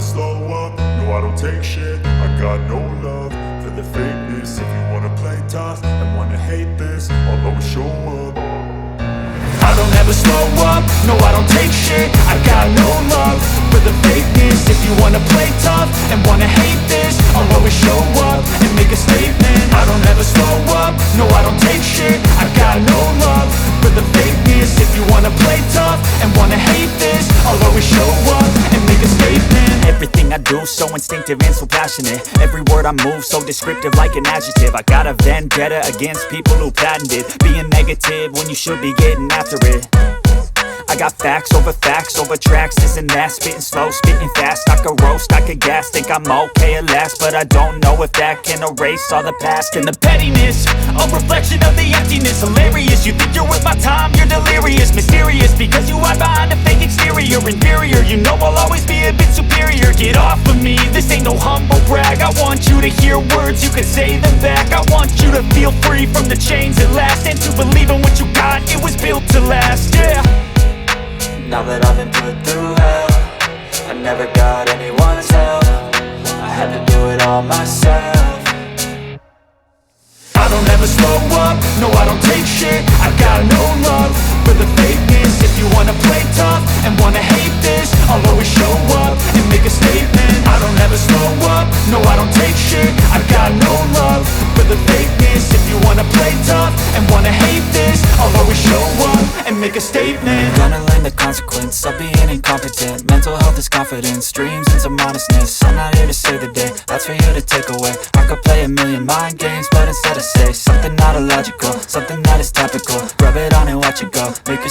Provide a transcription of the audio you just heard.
slow up, no I don't take shit. I got no love for the fakeness. If you wanna play tough and wanna hate this, I'll always show up. I don't ever slow up, no I don't take shit. I got no love for the fakeness. If you wanna play tough and wanna hate this, I'll always show up and make a statement. I don't ever slow up, no I don't take shit. I got no love for the fakeness. If you wanna play tough and wanna hate this, I'll always show up and make a statement. Everything I do so instinctive and so passionate. Every word I move so descriptive like an adjective. I got a vendetta against people who patented being negative when you should be getting after it. I got facts over tracks, this and that. Spitting slow, spitting fast, I could roast, I could gas. Think I'm okay at last, but I don't know if that can erase all the past. And the pettiness, a reflection of the emptiness. Hilarious, you think you're worth my time, you're delirious. Mysterious, because you hide behind a fake exterior. Inferior, you know I'll always be a bit superior. Get off of me, this ain't no humble brag. I want you to hear words, you can say them back. I want you to feel free from the chains at last, and to believe in what you got, it was built to last, yeah. Now that I've been put through hell, I never got anyone's help. I had to do it all myself. I don't ever slow up, no I don't take shit. I got no love for the fakeness. If you wanna play tough and wanna hate this, I'll always show up and make a statement. I don't ever slow up, no I don't take shit. I got no love for the fakeness. If you wanna play tough and wanna hate this, I'll always show up and make a statement. Gonna learn the consequence of being incompetent. Mental health is confidence, dreams and some honestness. I'm not here to save the day, that's for you to take away. I could play a million mind games, but instead I say something not illogical, something that is topical. Rub it on and watch it go, make a